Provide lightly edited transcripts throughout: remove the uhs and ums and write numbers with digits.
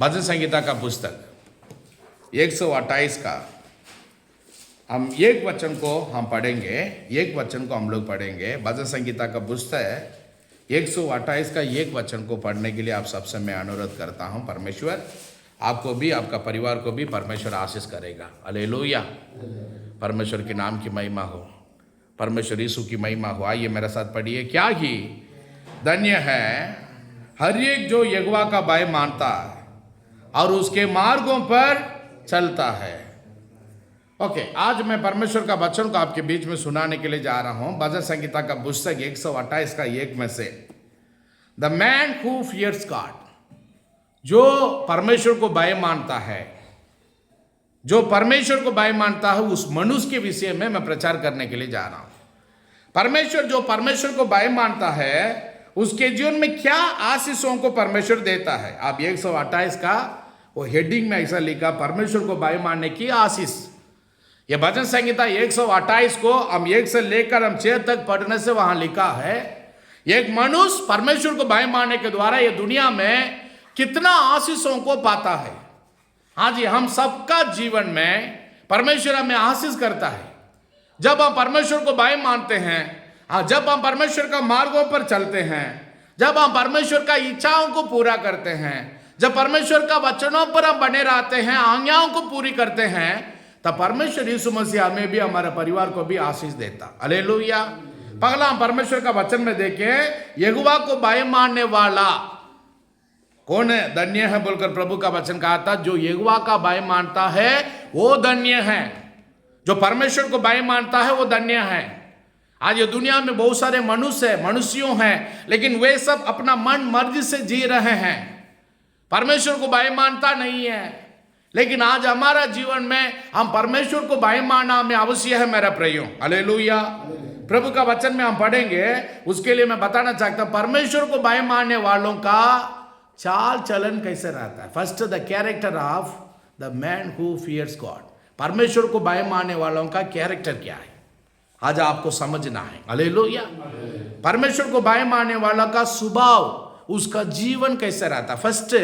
भजन संहिता का पुस्तक 128 का हम एक वचन को हम पढ़ेंगे, एक वचन को हम लोग पढ़ेंगे। भजन संहिता का पुस्तक 128 का एक वचन को पढ़ने के लिए आप सबसे मैं अनुरोध करता हूं। परमेश्वर आपको भी, आपका परिवार को भी परमेश्वर आशीष करेगा। हालेलुया। परमेश्वर के नाम की महिमा हो, परमेश्वर यीशु की महिमा हो। आइए मेरे साथ पढ़िए। क्या ही धन्य है हर एक जो यहोवा का भय मानता है और उसके मार्गों पर चलता है। ओके, आज मैं परमेश्वर का वचन को आपके बीच में सुनाने के लिए जा रहा हूं। भजन संहिता का पुस्तक 128 का एक में से the man who fears God, जो परमेश्वर को भय मानता है, जो परमेश्वर को भय मानता है, उस मनुष्य के विषय में मैं प्रचार करने के लिए जा रहा हूं। परमेश्वर, जो परमेश्वर को भय मानता है, उसके जीवन में क्या आशीषों को परमेश्वर देता है। आप 128 का वो हेडिंग में ऐसा लिखा, परमेश्वर को भय मानने की आशीष। यह भजन संहिता 128 को हम 1 से लेकर हम 6 तक पढ़ने से वहां लिखा है, एक मनुष्य परमेश्वर को भय मानने के द्वारा ये दुनिया में कितना आशीषों को पाता है। हाँ जी, हम सबका जीवन में परमेश्वर हमें आशीष करता है जब हम परमेश्वर को भय मानते हैं। हाँ, जब हम परमेश्वर का मार्गों पर चलते हैं, जब हम परमेश्वर का इच्छाओं को पूरा करते हैं, जब परमेश्वर का वचनों पर हम बने रहते हैं, आज्ञाओं को पूरी करते हैं, तब परमेश्वर यीशु मसीह हमें भी, हमारे परिवार को भी आशीष देता। हालेलुया। पहला हम परमेश्वर का वचन में देखें, यहोवा को भय मानने वाला कौन है? धन्य है बोलकर प्रभु का वचन कहा था। जो यहोवा का भय मानता है वो धन्य है। जो परमेश्वर को भय मानता है वो धन्य है। आज ये दुनिया में बहुत सारे मनुष्यों हैं, लेकिन वे सब अपना मन मर्जी से जी रहे हैं, परमेश्वर को भय मानता नहीं है। लेकिन आज हमारा जीवन में हम परमेश्वर को भय मानना हमें अवश्य है मेरा प्रियो। हालेलुया। प्रभु का वचन में हम पढ़ेंगे, उसके लिए मैं बताना चाहता हूं परमेश्वर को भय मानने वालों का चाल चलन कैसे रहता है। First, the character of the man who fears God. परमेश्वर को भय मानने वालों का कैरेक्टर क्या है, आज आपको समझना है। हालेलुया। परमेश्वर को भय मानने वाला का स्वभाव, उसका जीवन कैसे रहता है। फर्स्ट,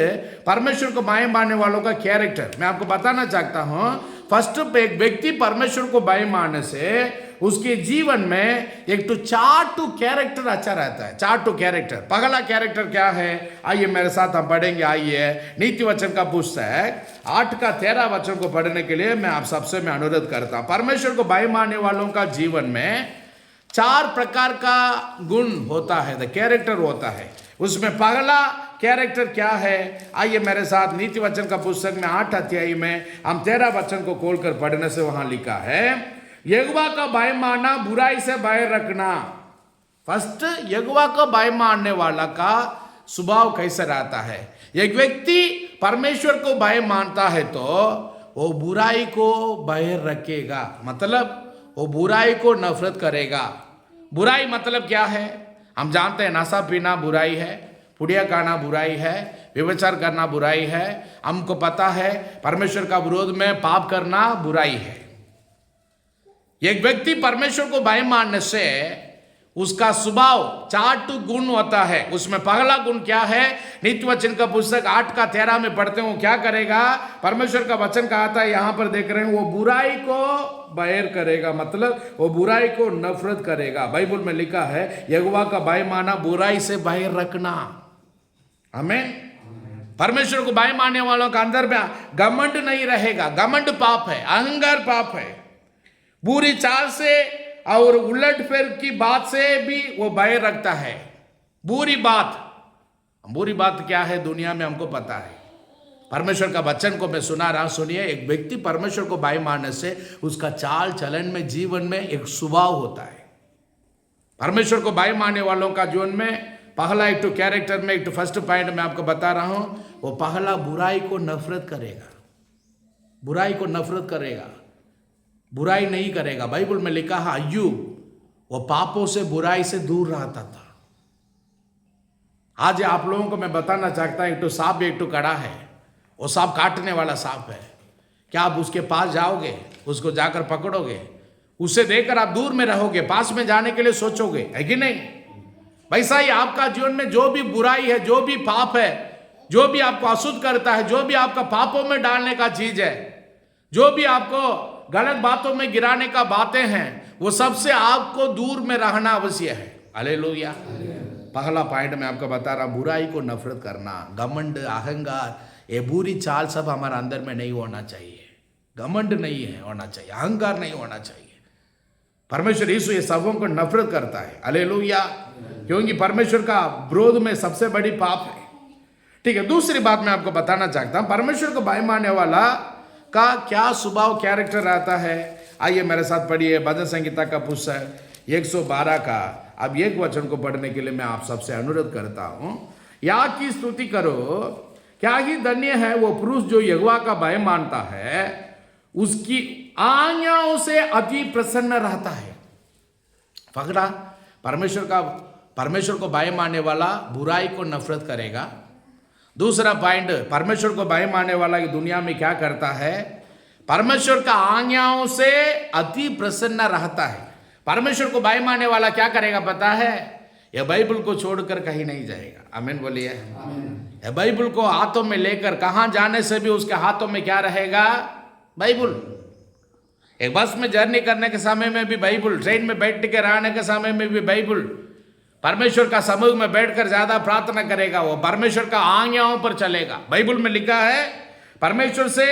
परमेश्वर को भय मानने वालों का कैरेक्टर मैं आपको बताना चाहता हूं। फर्स्ट, एक व्यक्ति परमेश्वर को भय मानने से उसके जीवन में एक तो 4 कैरेक्टर अच्छा रहता है। 4 कैरेक्टर। पहला कैरेक्टर क्या है, आइए मेरे साथ हम पढ़ेंगे। आइए नीति वचन का पुस्तक 8 का 13 वचन को पढ़ने के लिए मैं आप सबसे मैं अनुरोध करता हूं। परमेश्वर को भय मानने वालों का जीवन में 4 प्रकार का गुण होता है, द कैरेक्टर होता है। उसमें पहला कैरेक्टर क्या है, आइए मेरे साथ नीति वचन का पुस्तक में 8 अध्याय में हम 13 वचन को खोलकर पढ़ने से वहां लिखा है, यहोवा का भय मानना, बुराई से भय रखना। फर्स्ट, यहोवा का भय मानने वाला का स्वभाव कैसे रहता है। एक व्यक्ति परमेश्वर को भय मानता है तो वो बुराई को भय रखेगा, मतलब वो बुराई को नफरत करेगा। बुराई मतलब क्या है, हम जानते हैं नशा पीना बुराई है, पुड़िया खाना बुराई है, व्यभिचार करना बुराई है। हमको पता है परमेश्वर का विरोध में पाप करना बुराई है। एक व्यक्ति परमेश्वर को भय मानने से उसका स्वभाव 4 गुण होता है। उसमें पहला गुण क्या है, नीति वचन का पुस्तक 8 का 13 में पढ़ते हैं, वो क्या करेगा। परमेश्वर का वचन कहा था, यहां पर देख रहे हैं, वो बुराई को बैर करेगा, मतलब वो बुराई को नफरत करेगा। बाइबल में लिखा है यहोवा का भय माना, बुराई से भय रखना। आमीन। परमेश्वर को भय मानने वालों का अंदर में घमंड नहीं रहेगा। घमंड पाप है, अहंकार पाप है। बुरी चाल से और उलट फेर की बात से भी वो भय रखता है। बुरी बात क्या है दुनिया में हमको पता है। परमेश्वर का वचन को मैं सुना रहा, सुनिए। एक व्यक्ति परमेश्वर को भय मानने से उसका चाल चलन में, जीवन में एक स्वभाव होता है। परमेश्वर को भय मानने वालों का जीवन में पहला एक तो कैरेक्टर में, एक तो फर्स्ट पॉइंट में आपको बता रहा हूं, वो पहला बुराई को नफरत करेगा। बुराई को नफरत करेगा, बुराई नहीं करेगा। बाइबल में लिखा है अय्यूब वो पापों से, बुराई से दूर रहता था। आज आप लोगों को मैं बताना चाहता हूं, एक तो सांप, एक तो कड़ा है। वो सांप काटने वाला सांप है। क्या आप उसके पास जाओगे, उसको जाकर पकड़ोगे, उसे देखकर आप दूर में रहोगे, पास में जाने के लिए सोचोगे, है कि नहीं। वैसा ही आपका जीवन में जो भी बुराई है, जो भी पाप है, जो भी आपको अशुद्ध करता है, जो भी आपका पापों में डालने का चीज है, जो भी आपको गलत बातों में गिराने का बातें हैं, वो सबसे आपको दूर में रहना अवश्य है। हालेलुया। पहला पॉइंट मैं आपको बता रहा, बुराई को नफरत करना, घमंड, अहंकार, ये बुरी चाल सब हमारे अंदर में नहीं होना चाहिए। घमंड नहीं है होना चाहिए, अहंकार नहीं होना चाहिए। परमेश्वर यीशु ये सबों को नफरत करता है। हालेलुया। क्योंकि परमेश्वर का विरोध में सबसे बड़ी पाप है। ठीक है, दूसरी बात मैं आपको बताना चाहता हूं, परमेश्वर को भय मानने वाला का क्या स्वभाव, कैरेक्टर रहता है। आइए मेरे साथ पढ़िए भजन संहिता का पुस्तक 112 का अब एक वचन को पढ़ने के लिए मैं आप सबसे अनुरोध करता हूं। या की स्तुति करो, क्या ही धन्य है वो पुरुष जो यहोवा का भय मानता है, उसकी आज्ञाओं से अति प्रसन्न रहता है। पकड़ा, परमेश्वर को भय मानने वाला बुराई को नफरत करेगा। दूसरा पॉइंट, परमेश्वर को भय मानने वाला दुनिया में क्या करता है, परमेश्वर का आज्ञाओं से अति प्रसन्न रहता है। परमेश्वर को भय मानने वाला क्या करेगा पता है, यह बाइबल को छोड़कर कहीं नहीं जाएगा। आमीन बोलिए। यह बाइबल को हाथों में लेकर कहां जाने से भी उसके हाथों में क्या रहेगा, बाइबल। एक बस में जर्नी करने के समय में भी बाइबल, ट्रेन में बैठ के रहने के समय में भी बाइबल। परमेश्वर का समूह में बैठकर ज्यादा प्रार्थना करेगा, वो परमेश्वर का आज्ञाओं पर चलेगा। बाइबल में लिखा है परमेश्वर से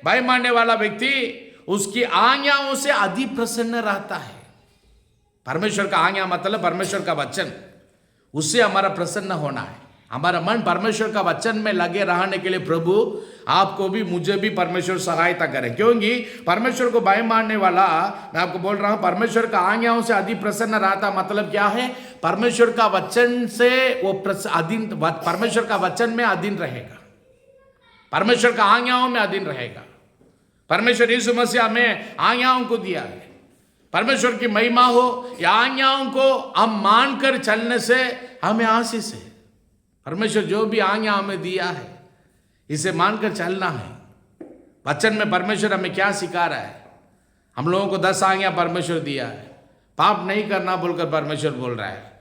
भय मानने वाला व्यक्ति उसकी आज्ञाओं से अति प्रसन्न रहता है। परमेश्वर का आज्ञा मतलब परमेश्वर का वचन, उससे हमारा प्रसन्न होना है। हमारा मन परमेश्वर का वचन में लगे रहने के लिए प्रभु आपको भी मुझे भी परमेश्वर सहायता करे। क्योंकि परमेश्वर को भय मानने वाला, मैं आपको बोल रहा हूं, परमेश्वर का आज्ञाओं से अति प्रसन्न रहता मतलब क्या है, परमेश्वर का वचन से वो अधीन, परमेश्वर का वचन में अधीन रहेगा, परमेश्वर का आज्ञाओं में अधीन रहेगा। परमेश्वर यीशु मसीह हमें आज्ञाओं को दिया है। परमेश्वर की महिमा हो, या आज्ञाओं को हम मानकर चलने से हमें आशीष है। परमेश्वर जो भी आज्ञा हमें दिया है इसे मानकर चलना है। वचन में परमेश्वर हमें क्या सिखा रहा है, हम लोगों को 10 आज्ञा परमेश्वर दिया है, पाप नहीं करना बोलकर परमेश्वर बोल रहा है।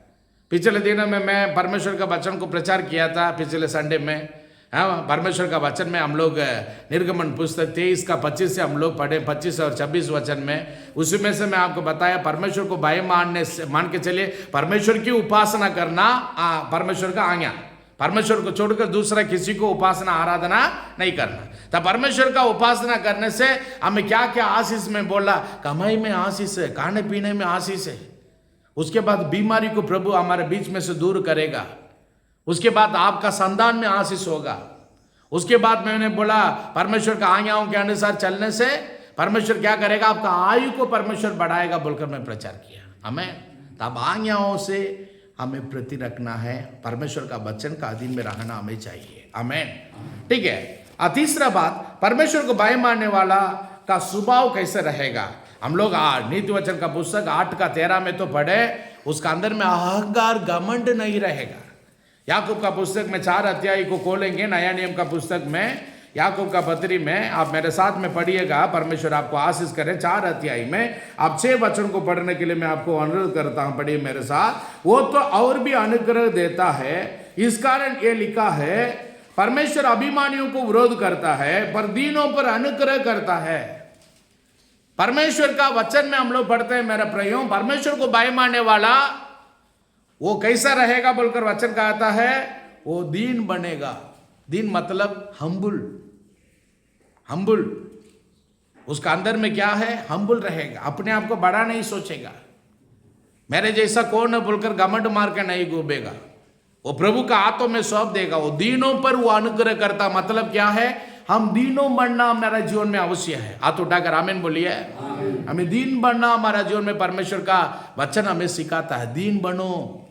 पिछले दिनों में मैं परमेश्वर का वचन को प्रचार किया था, पिछले संडे में। हाँ, परमेश्वर का वचन में हम लोग निर्गमन पुस्तक 23 का 25 से हम लोग पढ़े, 25 और 26 वचन में। उसी में से मैं आपको बताया परमेश्वर को भय मान के चलिए, परमेश्वर की उपासना करना परमेश्वर का आज्ञा, परमेश्वर को छोड़कर दूसरा किसी को उपासना आराधना नहीं करना। तब परमेश्वर का उपासना करने से हमें क्या क्या आशीष में बोला, कमाई में आशीष है, खाने पीने में आशीष है। उसके बाद बीमारी को प्रभु हमारे बीच में से दूर करेगा। उसके बाद आपका संतान में आशीष होगा। उसके बाद मैंने बोला परमेश्वर का आज्ञाओं के अनुसार चलने से परमेश्वर क्या करेगा, आपका आयु को परमेश्वर बढ़ाएगा बोलकर मैं प्रचार किया। हमें तब आज्ञाओं से हमें प्रति रखना है, परमेश्वर का वचन का अधीन में रहना हमें चाहिए। आमेन। ठीक है। तीसरा बात, परमेश्वर को भय मानने वाला का स्वभाव कैसे रहेगा। हम लोग नीति वचन का पुस्तक 8 का 13 में तो पढ़े, उसका अंदर में अहंकार घमंड नहीं रहेगा। याकूब का पुस्तक में 4 अध्याय को खोलेंगे, नया नियम का पुस्तक में, याकूब का पत्री में आप मेरे साथ में पढ़िएगा, परमेश्वर आपको आशीष करें। 4 अध्याय में आप 6 वचन को पढ़ने के लिए मैं आपको अनुरोध करता हूं, पढ़िए मेरे साथ। वो तो और भी अनुग्रह देता है, इस कारण ये लिखा है, परमेश्वर अभिमानियों को विरोध करता है पर दीनों पर अनुग्रह करता है। परमेश्वर का वचन में हम लोग पढ़ते हैं मेरा प्रियो, परमेश्वर को भय मानने वाला वो कैसा रहेगा बोलकर वचन कहता है, वो दीन बनेगा। दीन मतलब हम्बुल, हम्बुल। उसका अंदर में क्या है, हम्बुल रहेगा, अपने आप को बड़ा नहीं सोचेगा, मेरे जैसा कौन है बोलकर घमंड मार के नहीं घूमेगा। वो प्रभु का हाथों में सौंप देगा। वो दीनों पर वो अनुग्रह करता, मतलब क्या है, हम दीनों बनना हमारा जीवन में अवश्य है। हाथ उठाकर आमीन बोलिए। हमें दीन बनना हमारा जीवन में परमेश्वर का वचन हमें सिखाता है। दीन बनो,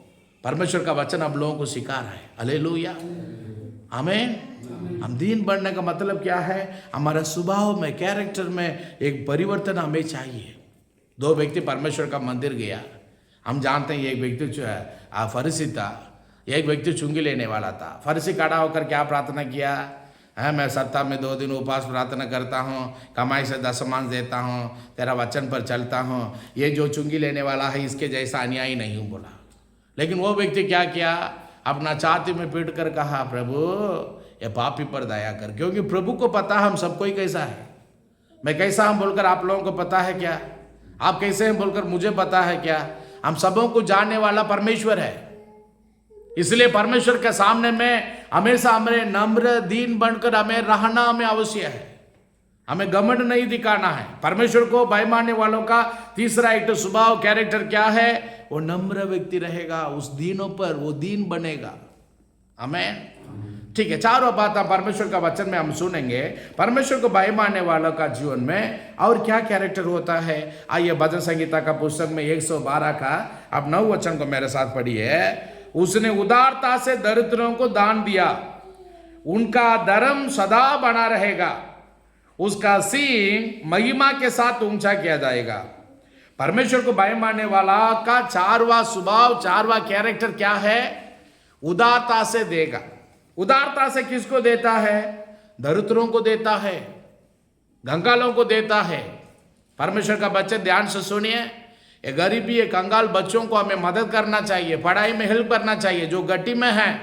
परमेश्वर का वचन हम लोगों को सिखा रहा है। हालेलुया, आमीन। हम दीन बनने का मतलब क्या है, हमारा स्वभाव में, कैरेक्टर में एक परिवर्तन हमें चाहिए। 2 व्यक्ति परमेश्वर का मंदिर गया, हम जानते हैं एक व्यक्ति जो है फरीसी था, एक व्यक्ति चुंगी लेने वाला था। फरीसी खड़ा होकर क्या प्रार्थना किया है, मैं सप्ताह में 2 दिन उपवास प्रार्थना करता हूँ, कमाई से 10 देता हूँ, तेरा वचन पर चलता हूँ, ये जो चुंगी लेने वाला है इसके जैसा अन्यायी नहीं हूँ बोला। लेकिन वो व्यक्ति क्या किया, अपना छाती में पीट कर कहा, प्रभु ये पापी पर दया कर, क्योंकि प्रभु को पता हम सबको ही कैसा है। मैं कैसा हूं बोलकर आप लोगों को पता है क्या? आप कैसे हैं बोलकर मुझे पता है क्या? हम सबों को जानने वाला परमेश्वर है। इसलिए परमेश्वर के सामने में हमेशा हमें नम्र दीन बनकर हमें रहना हमें अवश्य है। हमें घमंड नहीं दिखाना है। परमेश्वर को भय मानने वालों का तीसरा एक तो स्वभाव कैरेक्टर क्या है? वो नम्र व्यक्ति रहेगा, उस दीनों पर वो दीन बनेगा। आमीन। ठीक है, चारों बातें परमेश्वर का वचन में हम सुनेंगे। परमेश्वर को भय मानने वालों का जीवन में और क्या कैरेक्टर होता है? आइए भजन संहिता का पुस्तक में 112 का अब 9 वचन को मेरे साथ पढ़िए। उसने उदारता से दरिद्रों को दान दिया, उनका धर्म सदा बना रहेगा, उसका सींग महिमा के साथ ऊंचा किया जाएगा। परमेश्वर को भय मानने वाला का चारवा स्वभाव, चारवा कैरेक्टर क्या है? उदारता से देगा। उदारता से किसको देता है? दरिद्रों को देता है, कंगालों को देता है। परमेश्वर का बच्चे ध्यान से सुनिए, ये गरीबी ये कंगाल बच्चों को हमें मदद करना चाहिए, पढ़ाई में हेल्प करना चाहिए। जो गड्डी में है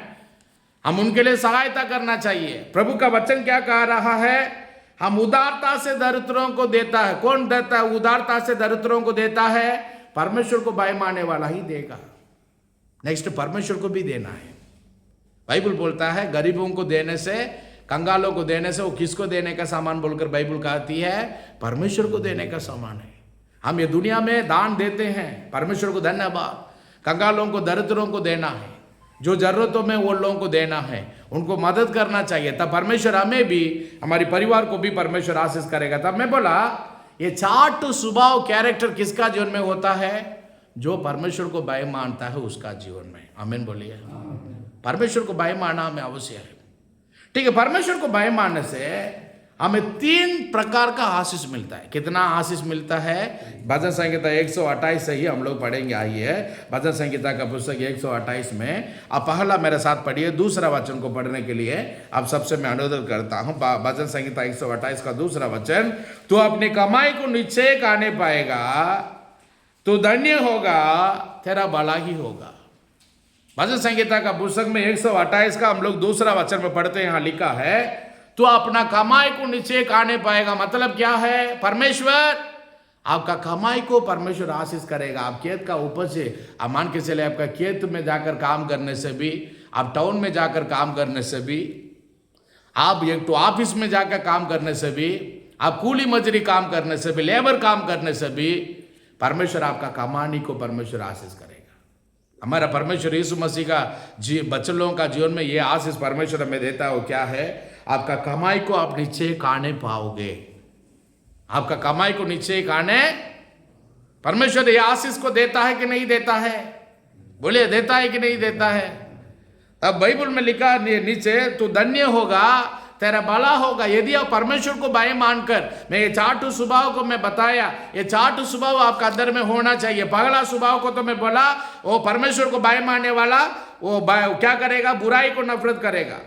हम उनके लिए सहायता करना चाहिए। प्रभु का वचन क्या कह रहा है? हम उदारता से दरिद्रों को देता है। कौन देता है? उदारता से दरिद्रों को देता है, परमेश्वर को भय मानने वाला ही देगा। नेक्स्ट, परमेश्वर को भी देना है। बाइबल बोलता है गरीबों को देने से, कंगालों को देने से, वो किसको देने का सामान बोलकर बाइबल कहती है? परमेश्वर को देने का सामान है। हम ये दुनिया में दान देते हैं, परमेश्वर को धन्यवाद। कंगालों को दरिद्रों को देना है, जो जरूरतों में वो लोगों को देना है, उनको मदद करना चाहिए। तब परमेश्वर हमें भी, हमारे परिवार को भी परमेश्वर आशीष करेगा। तब मैं बोला ये 4 स्वभाव कैरेक्टर किसका जीवन में होता है? जो परमेश्वर को भय मानता है उसका जीवन में। आमीन बोलिए। परमेश्वर को भय मानना हमें अवश्य है। ठीक है, परमेश्वर को भय मानने से हमें 3 प्रकार का आशीष मिलता है। कितना आशीष मिलता है? भजन संहिता 128 से ही हम लोग पढ़ेंगे। आइए भजन संहिता का पुस्तक 128 में आप पहला मेरे साथ पढ़िए, दूसरा वचन को पढ़ने के लिए आप सबसे मैं अनुरोध करता हूं। भजन संहिता 128 का दूसरा वचन, तू अपनी कमाई को निश्चय खाने पाएगा, तू धन्य होगा, तेरा भला ही होगा। भजन संहिता का पुस्तक में 128 का हम लोग दूसरा वचन में पढ़ते हैं। यहां लिखा है तो अपना कमाई को नीचे खाने पाएगा। मतलब क्या है? परमेश्वर आपका कमाई को परमेश्वर आशीष करेगा। आप खेत का उपज से, आप मान के चले आपका खेत में जाकर काम करने से भी, आप टाउन में जाकर काम करने से भी, आप एक तो ऑफिस में जाकर काम करने से भी, आप कूली मजरी काम करने से भी, लेबर काम करने से भी, परमेश्वर आपका कमानी को परमेश्वर आशीष करेगा। हमारा परमेश्वर यीशु मसीह का बच्चों लोगों का जीवन में ये आशीष परमेश्वर हमें देता है। वो क्या है? आपका कमाई को आप नीचे खाने पाओगे। आपका कमाई को नीचे खाने, परमेश्वर ये आशीष को देता है कि नहीं देता है? बोलिए, देता है कि नहीं देता है? अब बाइबल में लिखा नीचे, तू धन्य होगा, तेरा भला होगा। यदि आप परमेश्वर को भय मानकर, मैं ये 4 स्वभाव को मैं बताया, ये 4 स्वभाव आपका अंदर में होना चाहिए। पहला स्वभाव को तो मैं बोला, वो परमेश्वर को भय मानने वाला वो क्या करेगा? बुराई को नफरत करेगा।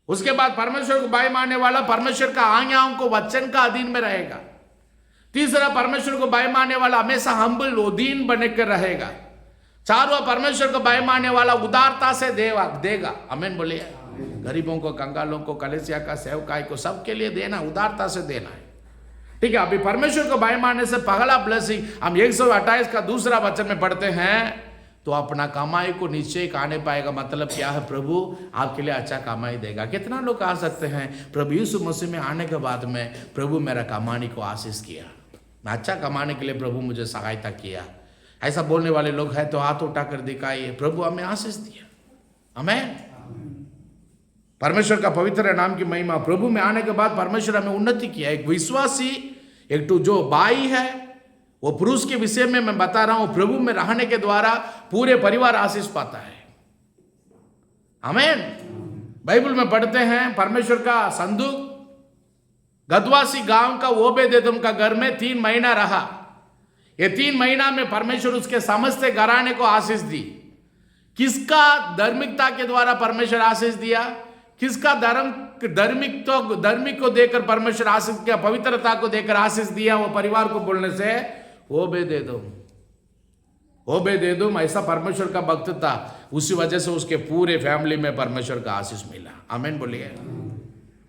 उसके बाद परमेश्वर को भय मानने वाला परमेश्वर का आज्ञाओं को, वचन का अधीन में रहेगा। तीसरा, परमेश्वर को भय मानने वाला हमेशा हम्बल दीन बनकर रहेगा। चारों, परमेश्वर को भय मानने वाला उदारता से देगा। आमीन बोलिए। गरीबों को, कंगालों को, कलीसिया का सेवकाई को, सबके लिए देना, उदारता से देना है। ठीक है, अभी परमेश्वर को भय मानने से पहला ब्लेसिंग हम 128 का दूसरा वचन में पढ़ते हैं, तो अपना कमाई को नीचे खाने पाएगा। मतलब क्या है? प्रभु आपके लिए अच्छा कमाई देगा। कितना लोग कह सकते हैं प्रभु यीशु मसीह में आने के बाद में प्रभु मेरा कमाने को आशीष किया, मैं अच्छा कमाने के लिए प्रभु मुझे सहायता किया। ऐसा बोलने वाले लोग हैं तो हाथ उठाकर दिखाइए, प्रभु हमें आशीष दिया। हमें परमेश्वर का पवित्र नाम की महिमा। प्रभु में आने के बाद परमेश्वर हमें उन्नति किया। एक विश्वासी, एक तो जो भाई है, वो पुरुष के विषय में मैं बता रहा हूं, प्रभु में रहने के द्वारा पूरे परिवार आशीष पाता है। आमीन। बाइबल में पढ़ते हैं परमेश्वर का संदूक गदवासी गांव का ओबेदेदोम का घर में 3 महीना रहा। ये 3 महीना में परमेश्वर उसके समस्त घराने को आशीष दी। किसका धार्मिकता के द्वारा परमेश्वर आशीष दिया? किसका धार्मिक को देकर परमेश्वर आशीष किया? पवित्रता को देकर आशीष दिया। वो परिवार को बोलने से ओबेदेदोम। ओबेदेदोम ऐसा परमेश्वर का भक्त था, उसी वजह से उसके पूरे फैमिली में परमेश्वर का आशीष मिला। आमीन बोलिए।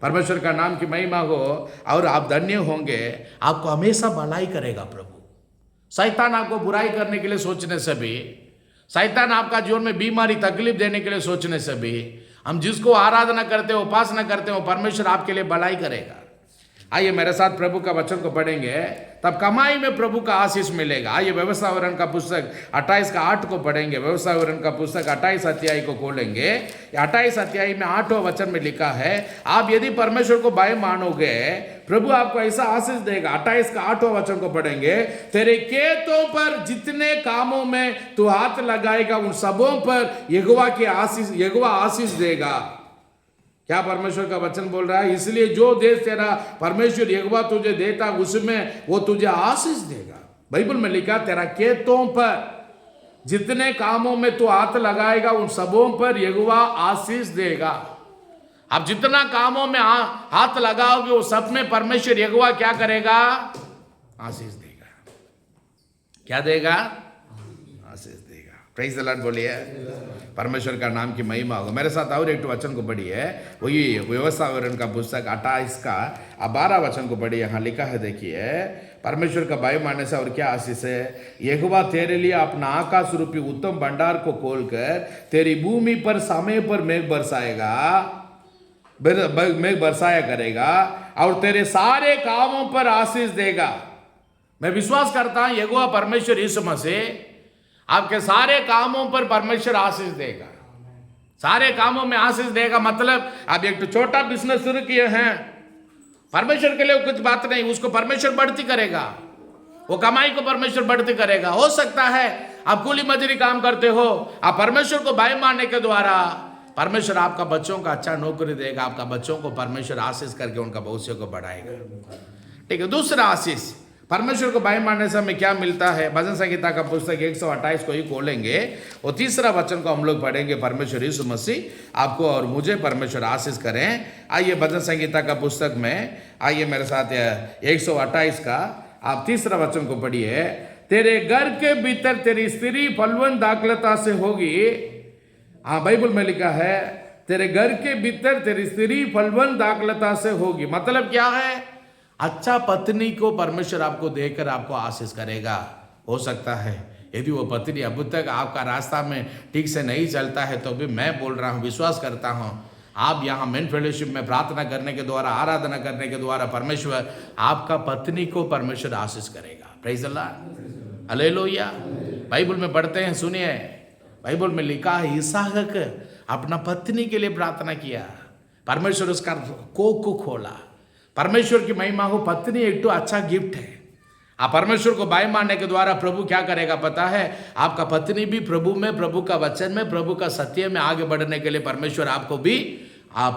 परमेश्वर का नाम की महिमा हो। और आप धन्य होंगे, आपको हमेशा भलाई करेगा प्रभु। शैतान आपको बुराई करने के लिए सोचने से भी, शैतान आपका जीवन में बीमारी तकलीफ देने के लिए सोचने से भी, हम जिसको आराधना करते हैं, उपासना करते हैं, वो परमेश्वर आपके लिए भलाई करेगा। आइए मेरे साथ प्रभु का वचन को पढ़ेंगे, तब कमाई में प्रभु का आशीष मिलेगा। आइए व्यवस्था विवरण का पुस्तक 28 का 8 को पढ़ेंगे। व्यवस्था विवरण का पुस्तक 28 अध्याय को खोलेंगे। 28 अध्याय में 8वां वचन में लिखा है, आप यदि परमेश्वर को भय मानोगे, प्रभु आपको ऐसा आशीष देगा। 28 का 8वां वचन को पढ़ेंगे, तेरे खेतों पर जितने कामों में तू हाथ लगाएगा, उन सबों पर यहोवा आशीष देगा। क्या परमेश्वर का वचन बोल रहा है? इसलिए जो देश तेरा परमेश्वर यहोवा तुझे देता, उसमें वो तुझे आशीष देगा। बाइबल में लिखा, तेरा खेतों पर जितने कामों में तू हाथ लगाएगा, उन सबों पर यहोवा आशीष देगा। अब जितना कामों में हाथ लगाओगे, वो सब में परमेश्वर यहोवा क्या करेगा? आशीष देगा। क्या देगा? आशीष देगा। प्रेज द लॉर्ड बोलिए। परमेश्वर का नाम की महिमा होगा। मेरे साथ और एक वचन को पढ़िए, वही व्यवस्था विवरण का पुस्तक 28 का 12 वचन को पढ़िए। यहाँ लिखा है, देखिए, परमेश्वर का भय मानने से और क्या आशीष है? यहोवा तेरे लिए अपना आकाश रूपी उत्तम भंडार को खोलकर तेरी भूमि पर समय पर मेघ बरसाया करेगा और तेरे सारे कामों पर आशीष देगा। मैं विश्वास करता हूं यहोवा परमेश्वर यीशु मसीह आपके सारे कामों पर परमेश्वर आशीष देगा। सारे कामों में आशीष देगा मतलब, आप एक तो छोटा बिजनेस शुरू किए हैं, परमेश्वर के लिए कुछ बात नहीं, उसको परमेश्वर बढ़ती करेगा। वो कमाई को परमेश्वर बढ़ती करेगा। हो सकता है आप कुली मजदूरी काम करते हो, आप परमेश्वर को भय मानने के द्वारा परमेश्वर आपका बच्चों का अच्छा नौकरी देगा। आपका बच्चों को परमेश्वर आशीष करके उनका भविष्य को बढ़ाएगा। ठीक है। दूसरा आशीष, परमेश्वर को भय मानने से हमें क्या मिलता है? भजन संहिता का पुस्तक 128 को ही खोलेंगे और तीसरा वचन को हम लोग पढ़ेंगे। परमेश्वर यीशु मसीह आपको और मुझे परमेश्वर आशीष करें। आइए भजन संहिता का पुस्तक में, आइए मेरे साथ 128 का आप तीसरा वचन को पढ़िए। तेरे घर के भीतर तेरी स्त्री फलवंत दाखलता से होगी। हाँ, बाइबल में लिखा है, तेरे घर के भीतर तेरी स्त्री फलवंत दाखलता से होगी। मतलब क्या है? अच्छा पत्नी को परमेश्वर आपको देकर आपको आशीष करेगा। हो सकता है यदि वो पत्नी अब तक आपका रास्ता में ठीक से नहीं चलता है, तो भी मैं बोल रहा हूँ, विश्वास करता हूँ, आप यहाँ मेन फेलोशिप में प्रार्थना करने के द्वारा, आराधना करने के द्वारा परमेश्वर आपका पत्नी को परमेश्वर आशीष करेगा। Praise the Lord, hallelujah. Bible में पढ़ते हैं, सुनिए, बाइबल में लिखा है, इसहाक अपना पत्नी के लिए प्रार्थना किया, परमेश्वर उसका कोख को खोला। परमेश्वर की महिमा हो। पत्नी एक तो अच्छा गिफ्ट है। आप परमेश्वर को भय मानने के द्वारा प्रभु क्या करेगा पता है? आपका पत्नी भी प्रभु में, प्रभु का वचन में, प्रभु का सत्य में आगे बढ़ने के लिए परमेश्वर आपको भी,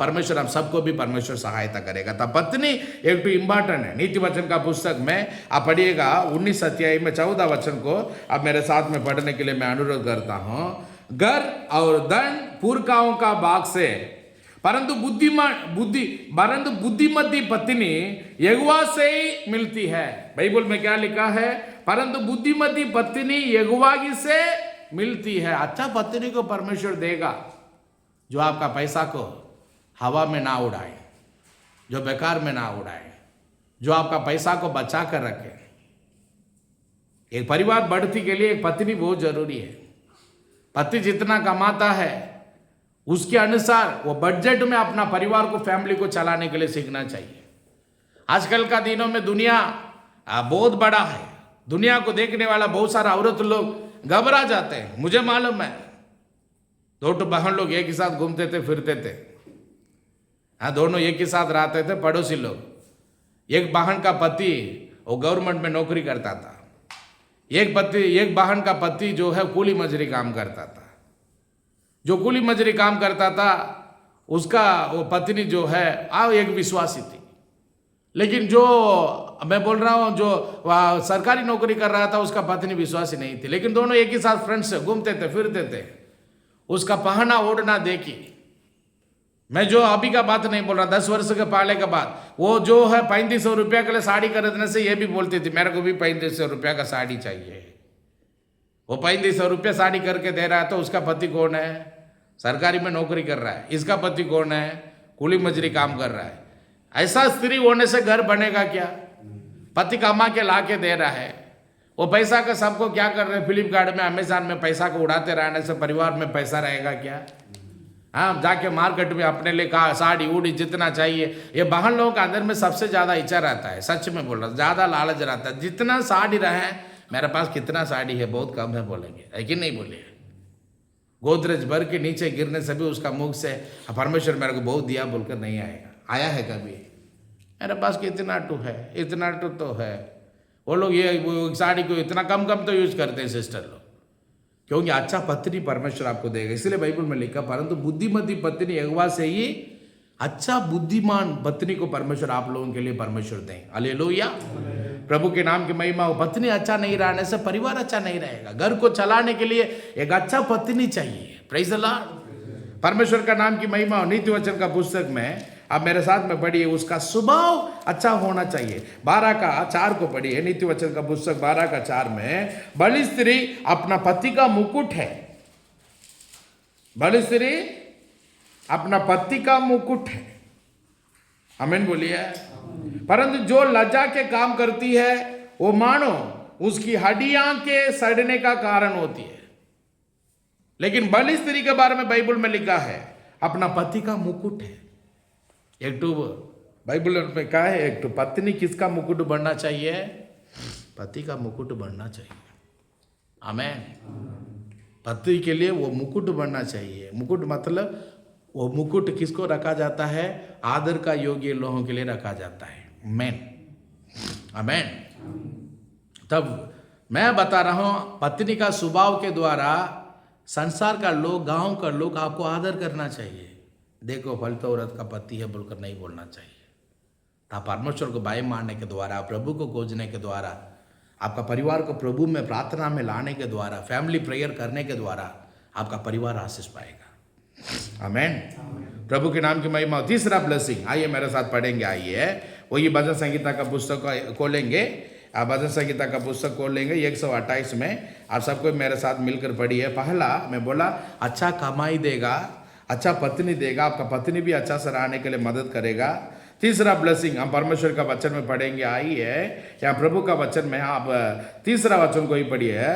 परमेश्वर हम सबको भी परमेश्वर सहायता करेगा। तब पत्नी एक तो इम्पॉर्टेंट है। नीति वचन का पुस्तक में आप पढ़िएगा 19 अध्याय में 14 वचन को अब मेरे साथ में पढ़ने के लिए मैं अनुरोध करता हूँ। घर और धन पुरखाओं का भाग से, परंतु बुद्धिमती पत्नी यहोवा से ही मिलती है। बाइबल में क्या लिखा है? परंतु बुद्धिमती पत्नी यहोवा की से मिलती है। अच्छा पत्नी को परमेश्वर देगा जो आपका पैसा को हवा में ना उड़ाए, जो बेकार में ना उड़ाए, जो आपका पैसा को बचा कर रखे। एक परिवार बढ़ती के लिए एक पत्नी बहुत जरूरी है। पति जितना कमाता है उसके अनुसार वो बजट में अपना परिवार को, फैमिली को चलाने के लिए सीखना चाहिए। आजकल का दिनों में दुनिया बहुत बड़ा है। दुनिया को देखने वाला बहुत सारा औरत लोग घबरा जाते हैं। मुझे मालूम है, 2 बहन लोग एक ही साथ घूमते थे, फिरते थे। हाँ, दोनों एक ही साथ रहते थे, पड़ोसी लोग। एक बहन का पति वो गवर्नमेंट में नौकरी करता था। एक बहन का पति जो है कूली मजदूरी काम करता था। जो कूली मजदूरी काम करता था उसका वो पत्नी जो है एक विश्वासी थी। लेकिन जो मैं बोल रहा हूँ जो सरकारी नौकरी कर रहा था उसका पत्नी विश्वासी नहीं थी। लेकिन दोनों एक ही साथ फ्रेंड्स से घूमते थे, फिरते थे। उसका पहना ओढ़ना देखी। मैं जो अभी का बात नहीं बोल रहा, 10 वर्ष के पहले का बात। वो जो है 3500 रुपया के लिए साड़ी खरीदने से ये भी बोलती थी मेरे को भी 3500 रुपया का साड़ी चाहिए। वो 3500 रुपये साड़ी करके दे रहा है तो उसका पति कौन है? सरकारी में नौकरी कर रहा है। इसका पति कौन है? कूली मजरी काम कर रहा है। ऐसा स्त्री होने से घर बनेगा क्या? पति कमा के ला के दे रहा है, वो पैसा का सबको क्या कर रहे हैं? फ्लिपकार्ट में, अमेजॉन में पैसा को उड़ाते रहने से परिवार में पैसा रहेगा क्या? हाँ, जाके मार्केट में अपने लिए कहा साड़ी उड़ी जितना चाहिए। ये बहन लोगों के अंदर में सबसे ज़्यादा इच्छा रहता है, सच में बोल रहा, ज़्यादा लालच रहता है। जितना साड़ी रहे, मेरे पास कितना साड़ी है, बहुत कम है बोलेंगे, है कि नहीं बोलिए? गोदरेज भर के नीचे गिरने से भी उसका मुख से परमेश्वर मेरे को बहुत दिया बोलकर नहीं आएगा। आया है कभी? मेरे पास कितना टू है, इतना टू तो है। वो लोग ये वो साड़ी को इतना कम तो यूज करते हैं सिस्टर लोग, क्योंकि अच्छा पत्नी परमेश्वर आपको देगा। इसलिए बाइबल में लिखा, परंतु बुद्धिमती पत्नी यहोवा से ही अच्छा बुद्धिमान पत्नी को परमेश्वर आप लोगों के लिए परमेश्वर दें। हालेलुया, प्रभु के नाम की महिमा हो। पत्नी अच्छा नहीं रहने से परिवार अच्छा नहीं रहेगा। घर को चलाने के लिए एक अच्छा पत्नी चाहिए। प्रेज द लॉर्ड, परमेश्वर का नाम की महिमा हो। नीति वचन का पुस्तक में आप मेरे साथ में पढ़िए, उसका स्वभाव अच्छा होना चाहिए। 12:4 को पढ़िए, नीति वचन का पुस्तक 12:4 में, बलि स्त्री अपना पति का मुकुट है। बलि स्त्री अपना पति का मुकुट है। आमीन बोलिए। परंतु जो लज्जा के काम करती है वो मानो उसकी हड्डियां के सड़ने का कारण होती है। लेकिन बलि स्त्री के बारे में बाइबल में लिखा है अपना पति का मुकुट है। एक तो बाइबल में कहा है, एक तो पत्नी किसका मुकुट बनना चाहिए? पति का मुकुट बनना चाहिए। आमीन। पति के लिए वो मुकुट बनना चाहिए। मुकुट मतलब वो मुकुट किसको रखा जाता है? आदर का योग्य लोगों के लिए रखा जाता है। आमीन, आमीन। तब मैं बता रहा हूं, पत्नी का स्वभाव के द्वारा संसार का लोग, गांव का लोग आपको आदर करना चाहिए। देखो फलतो औरत का पति है बोलकर नहीं बोलना चाहिए। तो परमेश्वर को बाय मारने के द्वारा, प्रभु को खोजने के द्वारा, आपका परिवार को प्रभु में प्रार्थना में लाने के द्वारा, फैमिली प्रेयर करने के द्वारा आपका परिवार आशीष पाएगा। आमीन, प्रभु के नाम की महिमा। तीसरा ब्लेसिंग, आइए मेरे साथ पढ़ेंगे। आइए वही भजन संहिता का पुस्तक खोलेंगे। आप भजन संहिता का पुस्तक खोल लेंगे 128 में। आप सबको मेरे साथ मिलकर पढ़िए। पहला मैं बोला अच्छा कमाई देगा, अच्छा पत्नी देगा, आपका पत्नी भी अच्छा से रहने के लिए मदद करेगा। तीसरा ब्लेसिंग हम परमेश्वर का वचन में पढ़ेंगे। आइए यहाँ प्रभु का वचन में आप तीसरा वचन को ही पढ़िए।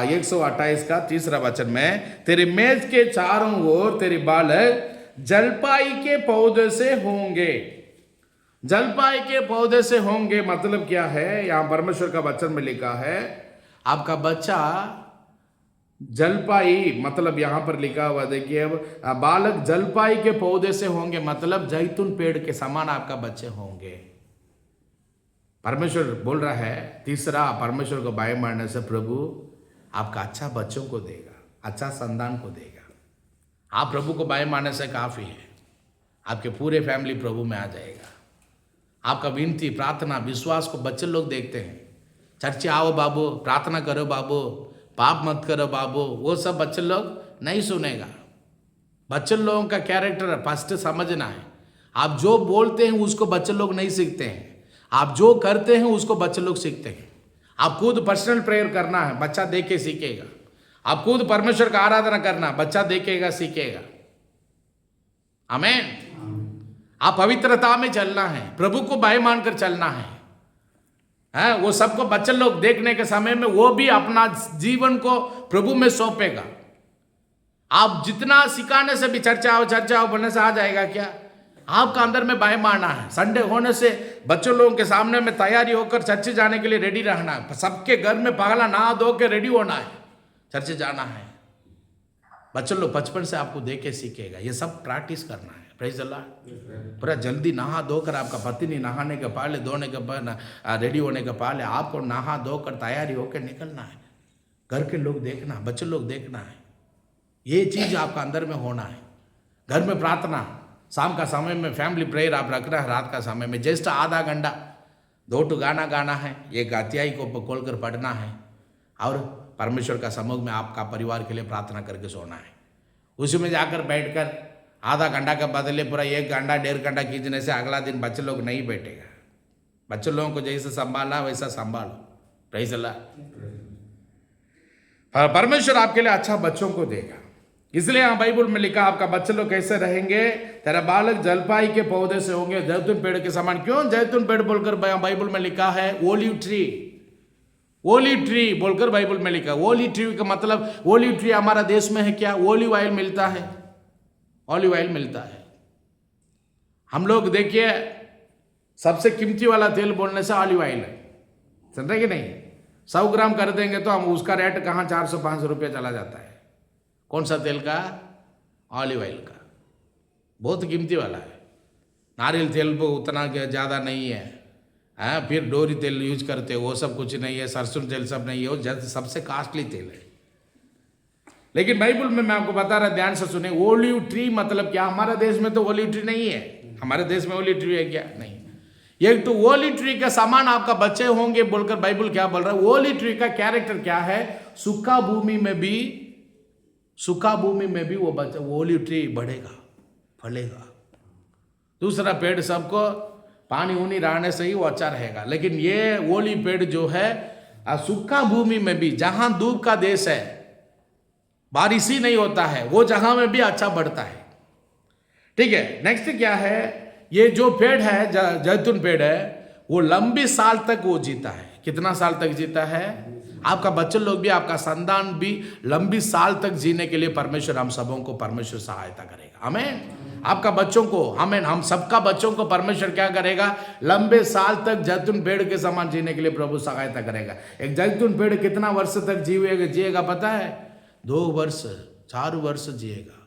128 का तीसरा वचन में, तेरी मेज के चारों ओर तेरे बालक जलपाई के पौधे से होंगे। जलपाई के पौधे से होंगे मतलब क्या है? यहाँ परमेश्वर का वचन में लिखा है आपका बच्चा जलपाई, मतलब यहां पर लिखा हुआ देखिए, बालक जलपाई के पौधे से होंगे मतलब जैतून पेड़ के समान आपका बच्चे होंगे। परमेश्वर बोल रहा है। तीसरा, परमेश्वर को बाय मारने से प्रभु आपका अच्छा बच्चों को देगा, अच्छा संतान को देगा। आप प्रभु को बाय मारने से काफी है, आपके पूरे फैमिली प्रभु में आ जाएगा। आपका विनती, प्रार्थना, विश्वास को बच्चे लोग देखते हैं। चर्च आओ बाबू, प्रार्थना करो बाबू, पाप मत करो बाबू, वो सब बच्चे लोग नहीं सुनेगा। बच्चे लोगों का कैरेक्टर फर्स्ट समझना है। आप जो बोलते हैं उसको बच्चे लोग नहीं सीखते हैं, आप जो करते हैं उसको बच्चे लोग सीखते हैं। आप खुद पर्सनल प्रेयर करना है, बच्चा देख के सीखेगा। आप खुद परमेश्वर का आराधना करना, बच्चा देखेगा, सीखेगा। आमीन। आप पवित्रता में चलना है, प्रभु को भय मानकर चलना है। वो सबको बच्चे लोग देखने के समय में वो भी अपना जीवन को प्रभु में सौंपेगा। आप जितना सिखाने से भी चर्चा आओ बोलने से आ जाएगा क्या? आपका अंदर में भय मारना है। संडे होने से बच्चों लोगों के सामने में तैयारी होकर चर्च जाने के लिए रेडी रहना है। सबके घर में पगला नहा धो के रेडी होना है, चर्च जाना है। बच्चों लोग बचपन से आपको देख के सीखेगा। ये सब प्रैक्टिस करना है। Praise the Lord. पूरा जल्दी नहा धोकर आपका पत्नी नहाने के पहले, धोने के पहले, रेडी होने के पहले आपको नहा धोकर तैयारी होकर निकलना है। घर के लोग देखना, बच्चे लोग देखना है। ये चीज आपका अंदर में होना है। घर में प्रार्थना, शाम का समय में फैमिली प्रेयर आप रखना है। रात का समय में जस्ट आधा घंटा 2 गाना गाना है, एक अध्याय को खोलकर पढ़ना है और परमेश्वर का समूह में आपका परिवार के लिए प्रार्थना करके सोना है। उसी में जाकर बैठकर आधा घंटा के बदले पूरा 1 घंटा 1.5 घंटा खींचने से अगला दिन बच्चे लोग नहीं बैठेगा। बच्चे लोगों को जैसे संभाला वैसा संभालो। Praise the Lord. परमेश्वर आपके लिए अच्छा बच्चों को देगा। इसलिए यहाँ बाइबल में लिखा आपका बच्चे लोग कैसे रहेंगे, तेरा बालक जलपाई के पौधे से होंगे, जैतून पेड़ के समान। क्यों जैतून पेड़ बोलकर बाइबल में लिखा है? ओलिव ट्री, ओलिव ट्री बोलकर बाइबल में लिखा। ओलिव ट्री का मतलब, ओलिव ट्री हमारा देश में है क्या? ओलिव ऑयल मिलता है, ऑलिव ऑयल मिलता है। हम लोग देखिए सबसे कीमती वाला तेल बोलने से ऑलिव ऑयल है, समझ रहे कि नहीं? 100 ग्राम कर देंगे तो हम उसका रेट कहाँ 400-500 रुपया चला जाता है। कौन सा तेल का? ऑलिव ऑयल का, बहुत कीमती वाला है। नारियल तेल वो उतना ज़्यादा नहीं है, हाँ। फिर डोरी तेल यूज करते वो सब कुछ नहीं है, सरसों तेल सब नहीं है, वो सबसे कॉस्टली तेल है। लेकिन बाइबल में मैं आपको बता रहा, ध्यान से सुने। ओलिव ट्री मतलब क्या? हमारे देश में तो ओलिव ट्री नहीं है। हमारे देश में ओलिव ट्री है क्या? नहीं। एक तो ओलिव ट्री का समान आपका बच्चे होंगे बोलकर बाइबल क्या बोल रहा है? ओलिव ट्री का कैरेक्टर क्या है? सूखा भूमि में भी वो बच्चा, वो ओलिव ट्री बढ़ेगा, फलेगा। दूसरा पेड़ सबको पानी उनी रहने से ही वो अच्छा रहेगा, लेकिन ये ओलिव पेड़ जो है सूखा भूमि में भी, जहां धूप का देश है, बारिश ही नहीं होता है, वो जहां में भी अच्छा बढ़ता है। ठीक है, नेक्स्ट क्या है? ये जो पेड़ है, जैतून पेड़ है, वो लंबी साल तक वो जीता है। कितना साल तक जीता है? आपका बच्चे लोग भी, आपका संतान भी लंबी साल तक जीने के लिए परमेश्वर हम सबों को परमेश्वर सहायता करेगा। आमीन। आपका बच्चों को, आमीन, हम सबका बच्चों को परमेश्वर क्या करेगा? लंबे साल तक जैतून पेड़ के समान जीने के लिए प्रभु सहायता करेगा। एक जैतून पेड़ कितना वर्ष तक जिएगा पता है? 2 वर्ष 4 वर्ष जिएगा।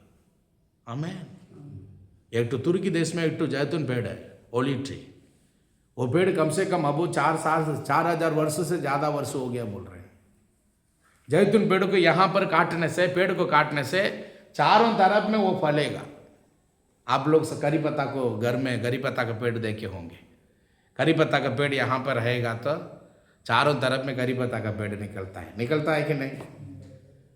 आमीन। एक तो तुर्की देश में एक तो जैतून पेड़ है, ओलिव ट्री। वो पेड़ कम से कम अब 4,000 वर्ष से ज्यादा वर्ष हो गया बोल रहे हैं। जैतून पेड़ को यहाँ पर काटने से, पेड़ को काटने से चारों तरफ में वो फलेगा। आप लोग करी पत्ता को घर में करी पत्ता का पेड़ देखे होंगे। करी पत्ता का पेड़ यहाँ पर रहेगा तो चारों तरफ में करी पत्ता का पेड़ निकलता है कि नहीं?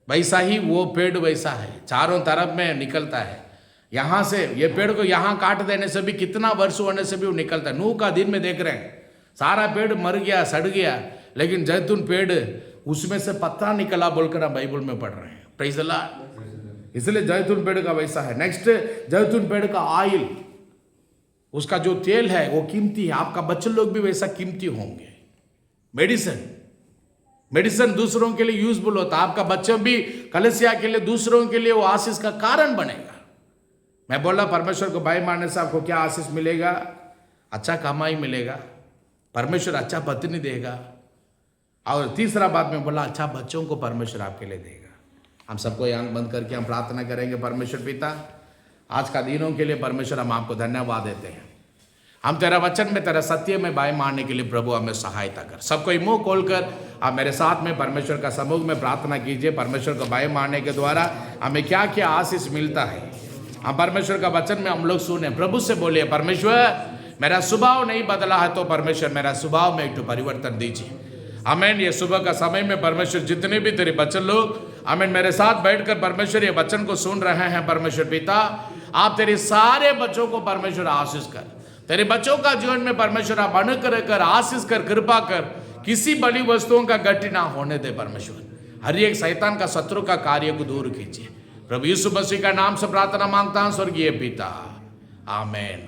वैसा ही वो पेड़ वैसा है, चारों तरफ में निकलता है। यहाँ से ये पेड़ को यहाँ काट देने से भी, कितना वर्ष होने से भी वो निकलता है। नूह का दिन में देख रहे हैं, सारा पेड़ मर गया, सड़ गया, लेकिन जैतून पेड़ उसमें से पत्ता निकला बोलकर हम बाइबल में पढ़ रहे हैं। Praise the Lord. इसलिए जैतून पेड़ का वैसा है। नेक्स्ट, जैतून पेड़ का ऑयल, उसका जो तेल है वो कीमती है। आपका बच्चे लोग भी वैसा कीमती होंगे। मेडिसिन दूसरों के लिए यूजफुल होता है। आपका बच्चा भी कलीसिया के लिए, दूसरों के लिए वो आशीष का कारण बनेगा। मैं बोला परमेश्वर को भाई मानने से आपको क्या आशीष मिलेगा? अच्छा कमाई मिलेगा, परमेश्वर अच्छा पत्नी देगा, और तीसरा बात मैं बोला अच्छा बच्चों को परमेश्वर आपके लिए देगा। हम सबको आंख बंद करके हम प्रार्थना करेंगे। परमेश्वर पिता, आज का दिनों के लिए परमेश्वर हम आपको धन्यवाद देते हैं। हम तेरा वचन में, तेरा सत्य में बाय मारने के लिए प्रभु हमें सहायता कर। सबको मुंह खोलकर आप मेरे साथ में परमेश्वर का समूह में प्रार्थना कीजिए। परमेश्वर को बाय मारने के द्वारा हमें क्या क्या आशीष मिलता है, हम परमेश्वर का वचन में हम लोग सुने। प्रभु से बोलिए, परमेश्वर मेरा स्वभाव नहीं बदला है तो परमेश्वर मेरा स्वभाव में एक तो परिवर्तन दीजिए। आमीन। ये सुबह का समय में परमेश्वर जितने भी तेरे बच्चन लोग आमीन मेरे साथ बैठकर परमेश्वर ये वचन को सुन रहे हैं, परमेश्वर पिता आप तेरे सारे बच्चों को परमेश्वर आशीष कर। तेरे बच्चों का जीवन में परमेश्वर आप अनुग्रह कर, आशीष कर, कृपा कर, किसी बड़ी वस्तुओं का गति ना होने दे। परमेश्वर हर एक शैतान का, शत्रु का कार्य को दूर कीजिए। प्रभु यीशु मसीह का नाम से प्रार्थना मांगता हूं स्वर्गीय पिता, आमीन।